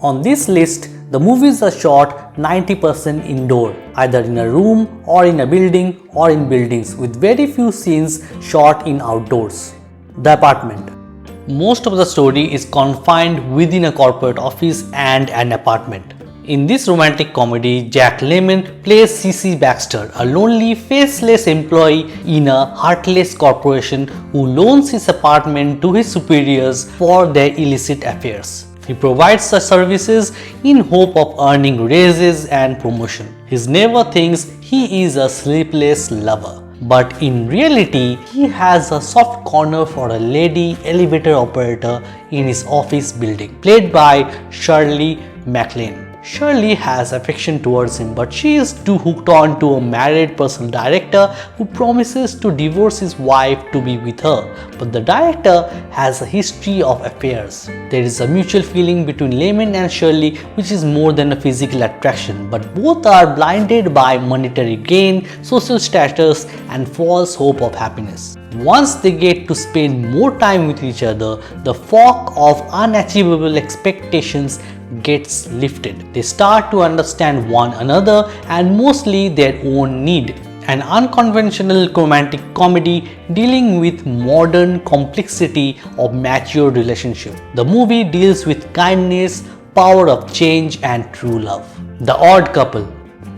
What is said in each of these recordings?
On this list, the movies are shot 90% indoor, either in a room or in a building or in buildings, with very few scenes shot in outdoors. The apartment. Most of the story is confined within a corporate office and an apartment. In this romantic comedy, Jack Lemmon plays CC Baxter, a lonely, faceless employee in a heartless corporation who loans his apartment to his superiors for their illicit affairs. He provides the services in hope of earning raises and promotion. He never thinks he is a sleepless lover, but in reality, he has a soft corner for a lady elevator operator in his office building, played by Shirley MacLaine. Shirley has affection towards him, but she is too hooked on to a married personal director who promises to divorce his wife to be with her. But the director has a history of affairs. There is a mutual feeling between Lemmon and Shirley, which is more than a physical attraction, but both are blinded by monetary gain, social status, and false hope of happiness. Once they get to spend more time with each other, the fog of unachievable expectations gets lifted. They start to understand one another and mostly their own need. An unconventional romantic comedy dealing with modern complexity of mature relationship. The movie deals with kindness, power of change, and true love. The Odd Couple.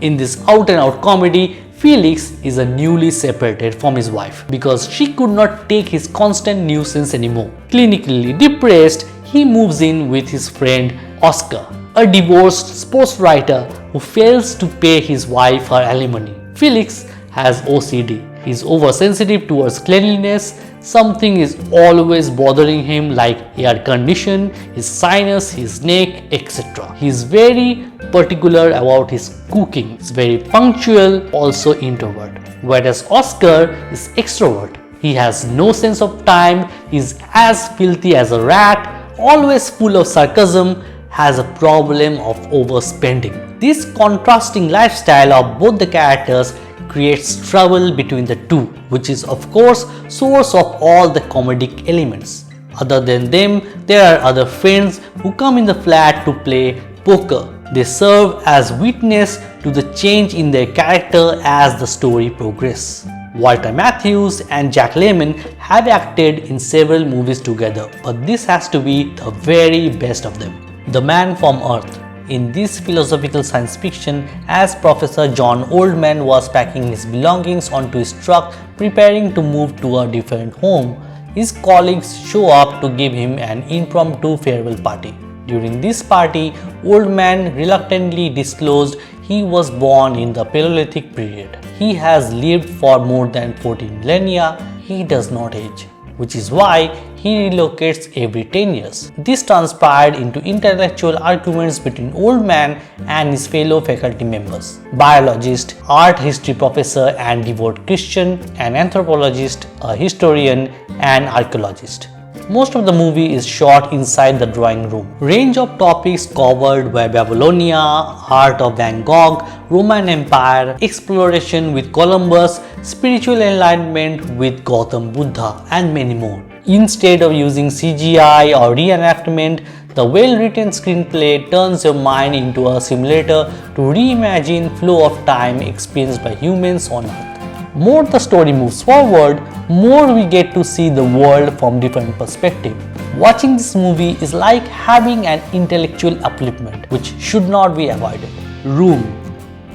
In this out-and-out comedy, Felix is a newly separated from his wife because she could not take his constant nuisance anymore. Clinically depressed, he moves in with his friend Oscar, a divorced sports writer who fails to pay his wife her alimony. Felix has OCD. He is oversensitive towards cleanliness. Something is always bothering him, like air condition, his sinus, his neck, etc. He is very particular about his cooking. He is very punctual, also introvert. Whereas Oscar is extrovert. He has no sense of time, he is as filthy as a rat, always full of sarcasm, has a problem of overspending. This contrasting lifestyle of both the characters creates trouble between the two, which is of course source of all the comedic elements. Other than them, there are other friends who come in the flat to play poker. They serve as witness to the change in their character as the story progresses. Walter Matthau and Jack Lemmon have acted in several movies together, but this has to be the very best of them. The Man from Earth. In this philosophical science fiction, as Professor John Oldman was packing his belongings onto his truck preparing to move to a different home, his colleagues show up to give him an impromptu farewell party. During this party, Oldman reluctantly disclosed he was born in the Paleolithic period. He has lived for more than 14 millennia. He does not age, which is why he relocates every 10 years. This transpired into intellectual arguments between Oldman and his fellow faculty members. Biologist, art history professor and devout Christian, an anthropologist, a historian, and archaeologist. Most of the movie is shot inside the drawing room. Range of topics covered were Babylonia, art of Van Gogh, Roman Empire, exploration with Columbus, spiritual enlightenment with Gautam Buddha, and many more. Instead of using CGI or reenactment, the well-written screenplay turns your mind into a simulator to reimagine flow of time experienced by humans on Earth. More the story moves forward, more we get to see the world from different perspectives. Watching this movie is like having an intellectual upliftment, which should not be avoided. Room.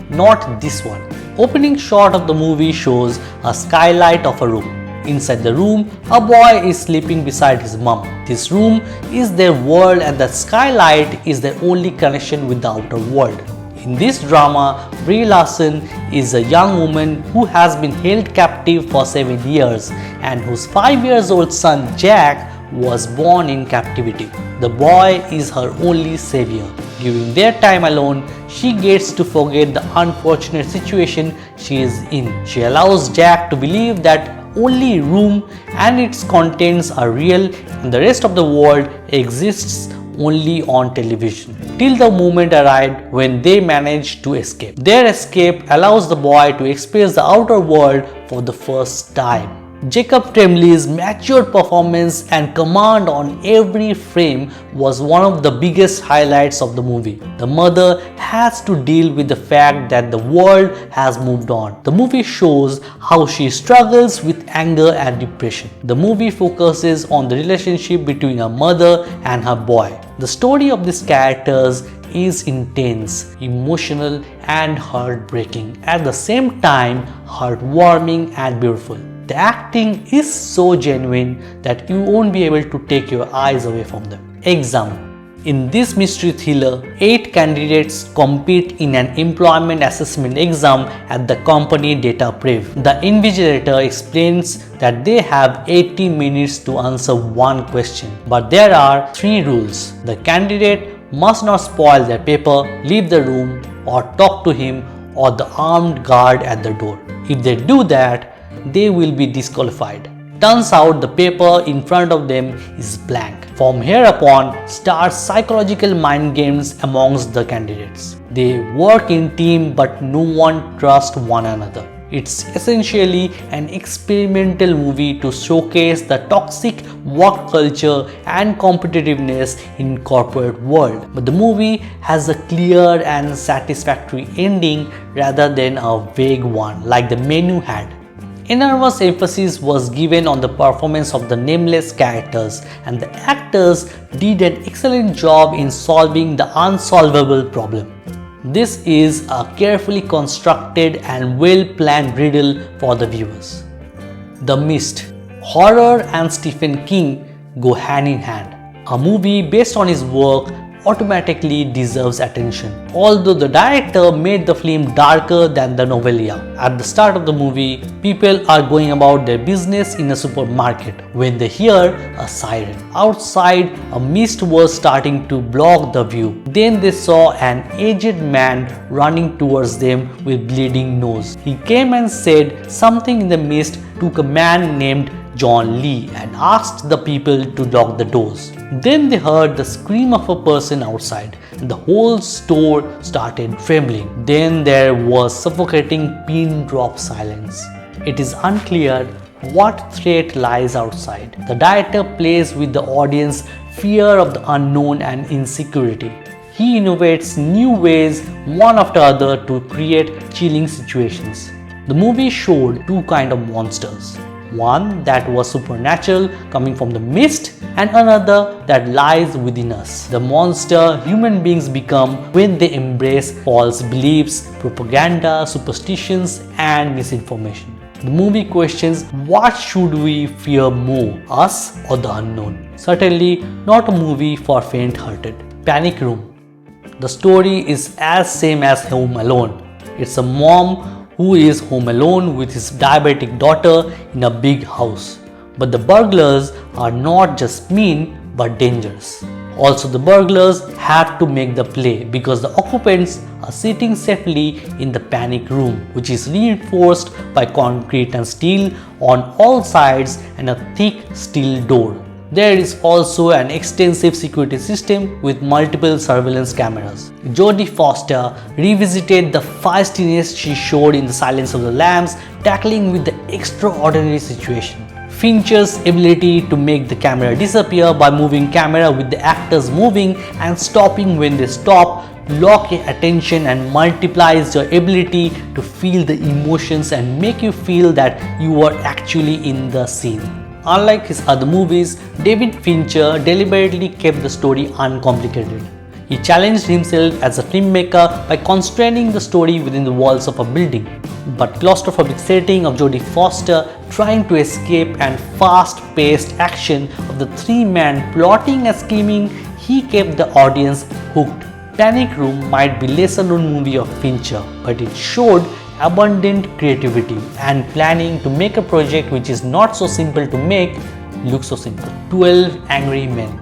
Not this one. Opening shot of the movie shows a skylight of a room. Inside the room, a boy is sleeping beside his mom. This room is their world and the skylight is their only connection with the outer world. In this drama, Brie Larson is a young woman who has been held captive for 7 years and whose 5-year-old son Jack was born in captivity. The boy is her only savior. During their time alone, she gets to forget the unfortunate situation she is in. She allows Jack to believe that only room and its contents are real and the rest of the world exists only on television, till the moment arrived when they managed to escape. Their escape allows the boy to experience the outer world for the first time. Jacob Tremblay's mature performance and command on every frame was one of the biggest highlights of the movie. The mother has to deal with the fact that the world has moved on. The movie shows how she struggles with anger and depression. The movie focuses on the relationship between her mother and her boy. The story of these characters is intense, emotional and heartbreaking. At the same time, heartwarming and beautiful. The acting is so genuine that you won't be able to take your eyes away from them. Exam. In this mystery thriller, 8 candidates compete in an employment assessment exam at the company DataPrev. The invigilator explains that they have 80 minutes to answer one question. But there are 3 rules. The candidate must not spoil their paper, leave the room, or talk to him or the armed guard at the door. If they do that, they will be disqualified. Turns out the paper in front of them is blank. From here upon starts psychological mind games amongst the candidates. They work in team but no one trusts one another. It's essentially an experimental movie to showcase the toxic work culture and competitiveness in corporate world. But the movie has a clear and satisfactory ending rather than a vague one like the menu had. Enormous emphasis was given on the performance of the nameless characters, and the actors did an excellent job in solving the unsolvable problem. This is a carefully constructed and well-planned riddle for the viewers. The Mist. Horror and Stephen King go hand in hand. A movie based on his work automatically deserves attention. Although the director made the film darker than the novella. At the start of the movie, people are going about their business in a supermarket when they hear a siren. Outside, a mist was starting to block the view. Then they saw an aged man running towards them with bleeding nose. He came and said something in the mist to a man named John Lee and asked the people to lock the doors. Then they heard the scream of a person outside and the whole store started trembling. Then there was suffocating pin drop silence. It is unclear what threat lies outside. The director plays with the audience fear of the unknown and insecurity. He innovates new ways one after other to create chilling situations. The movie showed 2 kinds of monsters. One that was supernatural coming from the mist and another that lies within us. The monster human beings become when they embrace false beliefs, propaganda, superstitions and misinformation. The movie questions what should we fear more, us or the unknown? Certainly not a movie for faint-hearted. Panic Room. The story is as same as Home Alone. It's a mom who is home alone with his diabetic daughter in a big house. But the burglars are not just mean but dangerous. Also, the burglars have to make the play because the occupants are sitting safely in the panic room, which is reinforced by concrete and steel on all sides and a thick steel door. There is also an extensive security system with multiple surveillance cameras. Jodie Foster revisited the feistiness she showed in The Silence of the Lambs, tackling with the extraordinary situation. Fincher's ability to make the camera disappear by moving camera with the actors moving and stopping when they stop lock your attention and multiplies your ability to feel the emotions and make you feel that you are actually in the scene. Unlike his other movies, David Fincher deliberately kept the story uncomplicated. He challenged himself as a filmmaker by constraining the story within the walls of a building. But claustrophobic setting of Jodie Foster trying to escape and fast-paced action of the 3 men plotting and scheming, he kept the audience hooked. Panic Room might be lesser known movie of Fincher, but it showed abundant creativity and planning to make a project which is not so simple to make look so simple. 12 Angry Men.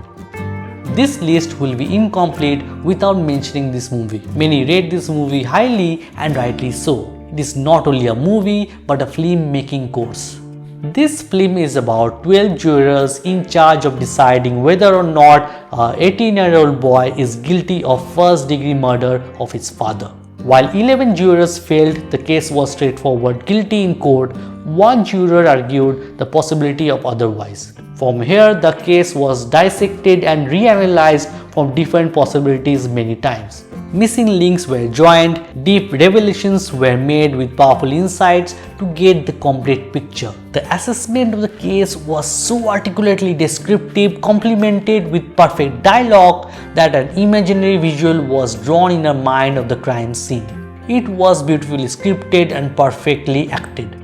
This list will be incomplete without mentioning this movie. Many rate this movie highly and rightly so. It is not only a movie but a film making course. This film is about 12 jurors in charge of deciding whether or not a 18-year-old boy is guilty of first-degree murder of his father. While 11 jurors felt the case was straightforward guilty in court, one juror argued the possibility of otherwise. From here, the case was dissected and reanalyzed from different possibilities many times. Missing links were joined, deep revelations were made with powerful insights to get the complete picture. The assessment of the case was so articulately descriptive, complemented with perfect dialogue, that an imaginary visual was drawn in the mind of the crime scene. It was beautifully scripted and perfectly acted.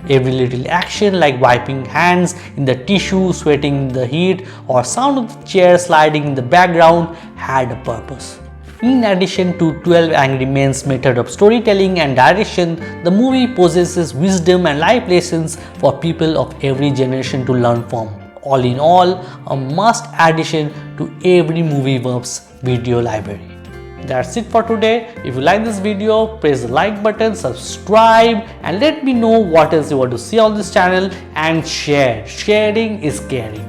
Every little action, like wiping hands in the tissue, sweating in the heat, or sound of the chair sliding in the background, had a purpose. In addition to 12 Angry Men's method of storytelling and direction, the movie possesses wisdom and life lessons for people of every generation to learn from. All in all, a must addition to every Movieverse video library. That's it for today. If you like this video, press the like button, subscribe, and let me know what else you want to see on this channel, and share. Sharing is caring.